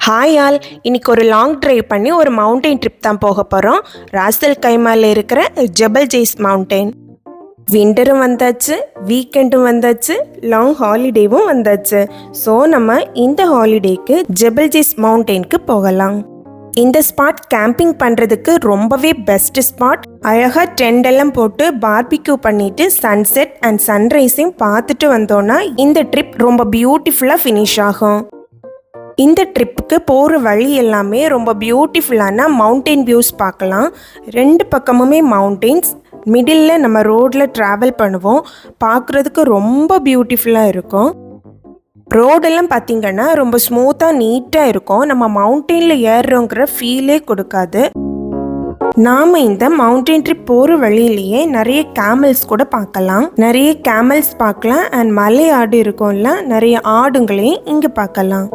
Hi all, இன்னைக்கு ஒரு long drive பண்ணி ஒரு மவுண்டெயின் ட்ரிப் தான் போக போகிறோம். ராசல் கைமால இருக்கிற ஜபல் ஜெய்ஸ் மவுண்டெயின். விண்டரும் வந்தாச்சு, வீக்கெண்டும் வந்தாச்சு, லாங் ஹாலிடேவும் வந்தாச்சு. ஸோ நம்ம இந்த ஹாலிடேக்கு ஜபல் ஜெய்ஸ் மவுண்டெயினுக்கு போகலாம். இந்த ஸ்பாட் கேம்பிங் பண்ணுறதுக்கு ரொம்பவே பெஸ்ட் ஸ்பாட். அழகாக டென்ட் எல்லாம் போட்டு பார்பிக்யூ பண்ணிட்டு சன்செட் அண்ட் சன்ரைஸையும் பார்த்துட்டு வந்தோன்னா இந்த ட்ரிப் ரொம்ப பியூட்டிஃபுல்லாக ஃபினிஷ் ஆகும். இந்த ட்ரிப்புக்கு போகிற வழி எல்லாமே ரொம்ப பியூட்டிஃபுல்லான மவுண்டெயின் வியூஸ் பார்க்கலாம். ரெண்டு பக்கமுமே மவுண்டெயின்ஸ், மிடில் நம்ம ரோடில் ட்ராவல் பண்ணுவோம். பார்க்குறதுக்கு ரொம்ப பியூட்டிஃபுல்லாக இருக்கும். ரோடெல்லாம் பார்த்திங்கன்னா ரொம்ப ஸ்மூத்தாக நீட்டாக இருக்கும். நம்ம மவுண்டெயினில் ஏறுறோங்கிற ஃபீலே கொடுக்காது. நாம் இந்த மவுண்டெயின் ட்ரிப் போகிற வழியிலேயே நிறைய கேமல்ஸ் கூட பார்க்கலாம். நிறைய கேமல்ஸ் பார்க்கலாம் அண்ட் மலை ஆடு இருக்கும்ல, நிறைய ஆடுங்களையும் இங்கே பார்க்கலாம்.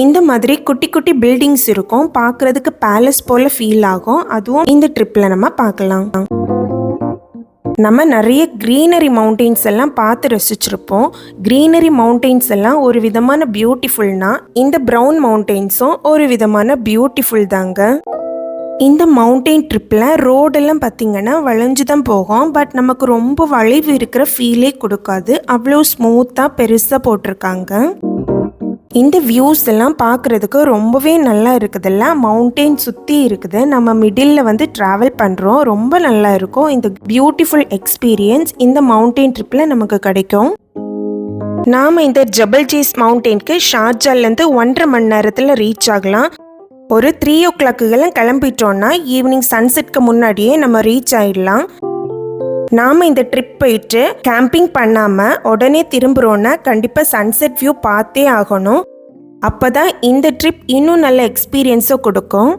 இந்த மாதிரி குட்டி குட்டி பில்டிங்ஸ் இருக்கும், பார்க்குறதுக்கு பேலஸ் போல் ஃபீல் ஆகும். அதுவும் இந்த ட்ரிப்பில் நம்ம பார்க்கலாம். நம்ம நிறைய க்ரீனரி மவுண்டெயின்ஸ் எல்லாம் பார்த்து ரசிச்சிருப்போம். க்ரீனரி மவுண்டெயின்ஸ் எல்லாம் ஒரு விதமான பியூட்டிஃபுல்னா, இந்த ப்ரௌன் மவுண்டெயின்ஸும் ஒரு விதமான பியூட்டிஃபுல் தாங்க. இந்த மவுண்டெயின் ட்ரிப்பில் ரோடெல்லாம் பார்த்திங்கன்னா வளைஞ்சு தான் போகும். பட் நமக்கு ரொம்ப வளைவு இருக்கிற ஃபீலே கொடுக்காது. அவ்வளோ ஸ்மூத்தாக பெருசாக போட்டிருக்காங்க. இந்த வியூஸ் எல்லாம் பார்க்குறதுக்கு ரொம்பவே நல்லா இருக்குதுல்ல. மவுண்டெயின் சுற்றி இருக்குது, நம்ம மிடில் வந்து ட்ராவல் பண்ணுறோம். ரொம்ப நல்லா இருக்கும். இந்த பியூட்டிஃபுல் எக்ஸ்பீரியன்ஸ் இந்த மவுண்டெயின் ட்ரிப்பில் நமக்கு கிடைக்கும். நாம் இந்த ஜபல் ஜெய்ஸ் மவுண்டெயினுக்கு ஷார்ஜாலேருந்து 1.5 மணி நேரத்தில் ரீச் ஆகலாம். ஒரு 3 o'clock கிளம்பிட்டோன்னா ஈவினிங் சன்செட்க்கு முன்னாடியே நம்ம ரீச் ஆகிடலாம். நாம் இந்த ட்ரிப் போயிட்டு கேம்பிங் பண்ணாமல் உடனே திரும்புகிறோன்னா கண்டிப்பாக சன்செட் வியூ பார்த்தே ஆகணும். அப்போ தான் இந்த ட்ரிப் இன்னும் நல்ல எக்ஸ்பீரியன்ஸை கொடுக்கும்.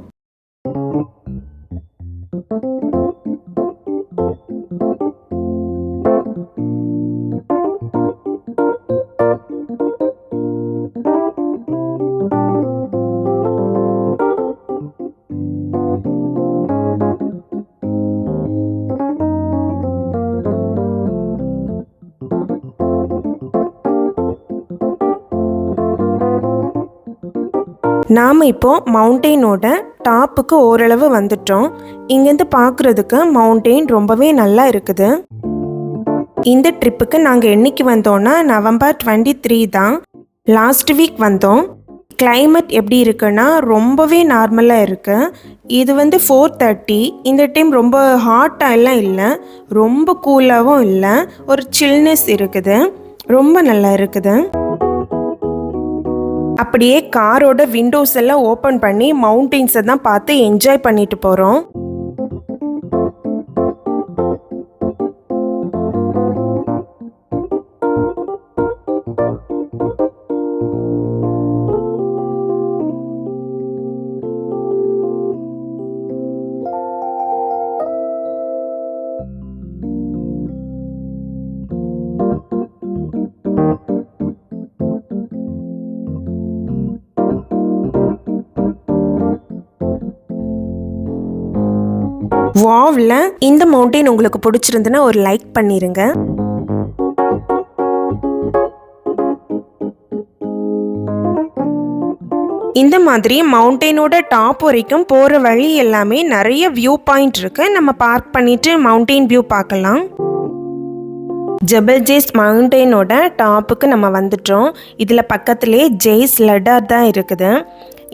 நாம் இப்போது மவுண்டெயினோட டாப்புக்கு ஓரளவு வந்துட்டோம். இங்கேருந்து பார்க்குறதுக்கு மவுண்டெயின் ரொம்பவே நல்லா இருக்குது. இந்த ட்ரிப்புக்கு நாங்கள் என்னைக்கு வந்தோன்னா நவம்பர் 23 தான். லாஸ்ட் வீக் வந்தோம். கிளைமேட் எப்படி இருக்குன்னா ரொம்பவே நார்மலாக இருக்குது. இது வந்து 4:30. இந்த டைம் ரொம்ப ஹாட்டாக எல்லாம் இல்லை, ரொம்ப கூலாகவும் இல்லை, ஒரு சில்னஸ் இருக்குது. ரொம்ப நல்லா இருக்குது. அப்படியே காரோட விண்டோஸ் எல்லாம் ஓப்பன் பண்ணி மவுண்டெயின்ஸை தான் பார்த்து என்ஜாய் பண்ணிட்டு போகிறோம். வாவ்ல இந்த மவுண்டெயின் உங்களுக்கு பிடிச்சிருந்துன்னா ஒரு லைக் பண்ணிருங்க. இந்த மாதிரி மவுண்டெயினோட டாப் வரைக்கும் போகிற வழி எல்லாமே நிறைய வியூ பாயிண்ட் இருக்கு. நம்ம பார்க் பண்ணிட்டு மவுண்டெயின் வியூ பார்க்கலாம். ஜபல் ஜெய்ஸ் மவுண்டெயினோட டாப்புக்கு நம்ம வந்துட்டோம். இதில் பக்கத்துலேயே ஜெய்ஸ் லடார் தான் இருக்குது.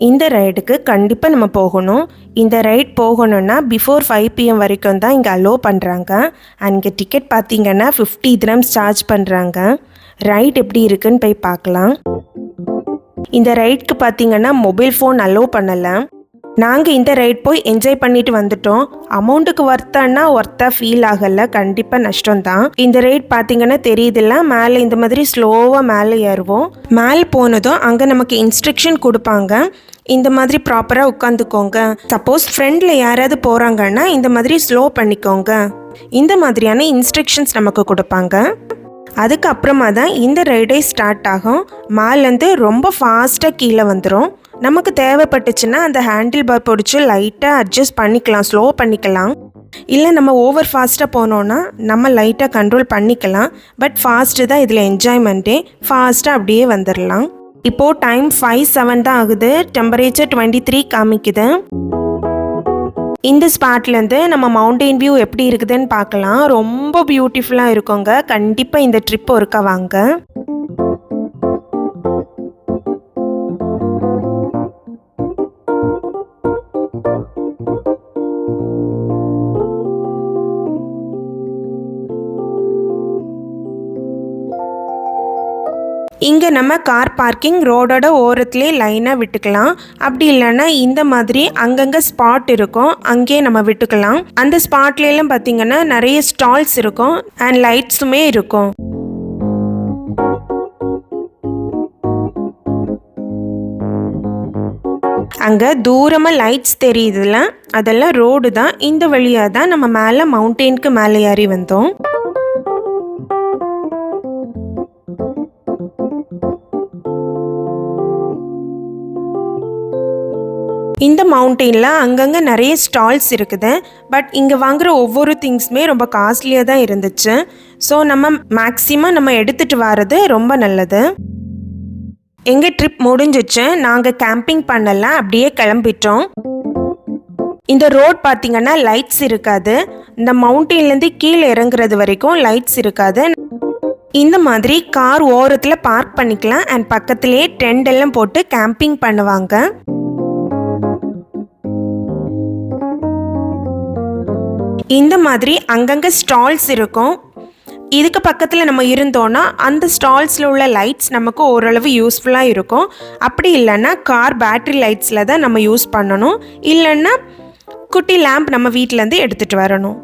இந்த ரைடுக்கு கண்டிப்பாக நம்ம போகணும். இந்த ரைட் போகணுன்னா பிஃபோர் 5 PM வரைக்கும் தான் இங்கே அலோவ் பண்ணுறாங்க. அண்ட் இங்கே டிக்கெட் பார்த்திங்கன்னா 50 dirhams சார்ஜ் பண்ணுறாங்க. ரைட் எப்படி இருக்குன்னு போய் பார்க்கலாம். இந்த ரைட்க்கு பார்த்திங்கன்னா மொபைல் ஃபோன் அலோவ் பண்ணலை. நாங்கள் இந்த ரைட் போய் என்ஜாய் பண்ணிட்டு வந்துட்டோம். அமௌண்ட்டுக்கு ஒர்த்தாக ஃபீல் ஆகலை, கண்டிப்பாக நஷ்டம்தான். இந்த ரைட் பார்த்தீங்கன்னா தெரியுதுல்ல, மேலே இந்த மாதிரி ஸ்லோவாக மேலே ஏறுவோம். மேலே போனதும் அங்கே நமக்கு இன்ஸ்ட்ரக்ஷன் கொடுப்பாங்க. இந்த மாதிரி ப்ராப்பராக உட்காந்துக்கோங்க, சப்போஸ் ஃப்ரெண்டில் யாராவது போகிறாங்கன்னா இந்த மாதிரி ஸ்லோ பண்ணிக்கோங்க, இந்த மாதிரியான இன்ஸ்ட்ரக்ஷன்ஸ் நமக்கு கொடுப்பாங்க. அதுக்கப்புறமா தான் இந்த ரைடே ஸ்டார்ட் ஆகும். மேலேருந்து ரொம்ப ஃபாஸ்ட்டாக கீழே வந்துடும். நமக்கு தேவைப்பட்டுச்சுன்னா அந்த ஹேண்டில் பார் பிடிச்சி லைட்டாக அட்ஜஸ்ட் பண்ணிக்கலாம், ஸ்லோ பண்ணிக்கலாம். இல்லை நம்ம ஓவர் ஃபாஸ்ட்டாக போனோன்னா நம்ம லைட்டாக கண்ட்ரோல் பண்ணிக்கலாம். பட் ஃபாஸ்ட்டு தான் இதில் என்ஜாய்மெண்ட்டே. ஃபாஸ்ட்டாக அப்படியே வந்துடலாம். இப்போது டைம் 5:07 தான் ஆகுது. டெம்பரேச்சர் 23 காமிக்குது. இந்த ஸ்பாட்லேருந்து நம்ம மவுண்டெயின் வியூ எப்படி இருக்குதுன்னு பார்க்கலாம். ரொம்ப பியூட்டிஃபுல்லாக இருக்குங்க. கண்டிப்பாக இந்த ட்ரிப் ஒருக்கா வாங்க. இங்கே நம்ம கார் பார்க்கிங் ரோடோட ஓரத்துலேயே லைனாக விட்டுக்கலாம். அப்படி இல்லைன்னா இந்த மாதிரி அங்கங்கே ஸ்பாட் இருக்கும், அங்கேயே நம்ம விட்டுக்கலாம். அந்த ஸ்பாட்லாம் பார்த்திங்கன்னா நிறைய ஸ்டால்ஸ் இருக்கும் அண்ட் லைட்ஸுமே இருக்கும். அங்கே தூரமாக லைட்ஸ் தெரியுதுல, அதெல்லாம் ரோடு தான். இந்த வழியாக தான் நம்ம மேலே மவுண்டெயினுக்கு மேலே ஏறி வந்தோம். இந்த மவுண்டெயினில் அங்கங்கே நிறைய ஸ்டால்ஸ் இருக்குது. பட் இங்கே வாங்குகிற ஒவ்வொரு திங்ஸுமே ரொம்ப காஸ்ட்லியாக தான் இருந்துச்சு. ஸோ நம்ம மேக்ஸிமம் நம்ம எடுத்துகிட்டு வர்றது ரொம்ப நல்லது. எங்கள் ட்ரிப் முடிஞ்சிச்சு. நாங்கள் கேம்பிங் பண்ணல, அப்படியே கிளம்பிட்டோம். இந்த ரோட் பார்த்திங்கன்னா லைட்ஸ் இருக்காது. இந்த மவுண்டெயின்லேருந்து கீழே இறங்குறது வரைக்கும் லைட்ஸ் இருக்காது. இந்த மாதிரி கார் ஓரத்தில் பார்க் பண்ணிக்கலாம் அண்ட் பக்கத்துலேயே டென்ட் எல்லாம் போட்டு கேம்பிங் பண்ணுவாங்க. இந்த மாதிரி அங்கங்கே ஸ்டால்ஸ் இருக்கும். இதுக்கு பக்கத்தில் நம்ம இருந்தோன்னா அந்த ஸ்டால்ஸில் உள்ள லைட்ஸ் நமக்கு ஓரளவு யூஸ்ஃபுல்லாக இருக்கும். அப்படி இல்லைன்னா கார் பேட்ரி லைட்ஸில் தான் நம்ம யூஸ் பண்ணணும். இல்லைன்னா குட்டி லேம்ப் நம்ம வீட்டிலேருந்து எடுத்துகிட்டு வரணும்.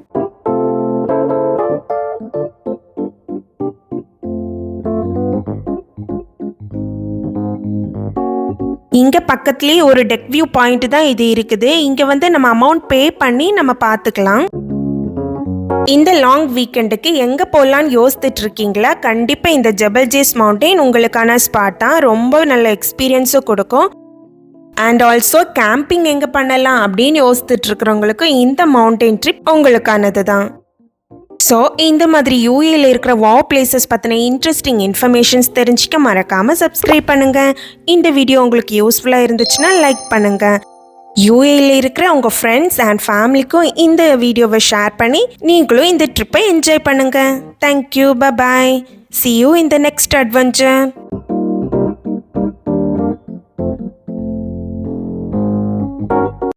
இங்கே பக்கத்துலேயே ஒரு டெக் வியூ பாயிண்ட் தான் இது இருக்குது. இங்கே வந்து நம்ம அமௌண்ட் பே பண்ணி நம்ம பார்த்துக்கலாம். இந்த லாங் வீக்கெண்டுக்கு எங்கே போகலான்னு யோசித்துட்டு இருக்கீங்களா? கண்டிப்பாக இந்த ஜபல் ஜேஸ் மவுண்டெயின் உங்களுக்கான ஸ்பாட் தான். ரொம்ப நல்ல எக்ஸ்பீரியன்ஸும் கொடுக்கும். அண்ட் ஆல்சோ கேம்பிங் எங்கே பண்ணலாம் அப்படின்னு யோசித்துட்டு இருக்கிறவங்களுக்கு இந்த மவுண்டெயின் ட்ரிப் உங்களுக்கானது தான். ஸோ இந்த மாதிரி யூஏல இருக்கிற வாவ் பிளேசஸ் பற்றின இன்ட்ரெஸ்டிங் இன்ஃபர்மேஷன்ஸ் தெரிஞ்சுக்க மறக்காமல் சப்ஸ்கிரைப் பண்ணுங்கள். இந்த வீடியோ உங்களுக்கு யூஸ்ஃபுல்லாக இருந்துச்சுன்னா லைக் பண்ணுங்கள். யூஏல இருக்கிற உங்கள் ஃப்ரெண்ட்ஸ் அண்ட் ஃபேமிலிக்கும் இந்த வீடியோவை ஷேர் பண்ணி நீங்களும் இந்த ட்ரிப்பை என்ஜாய் பண்ணுங்கள். Thank you, bye. See you in the next adventure.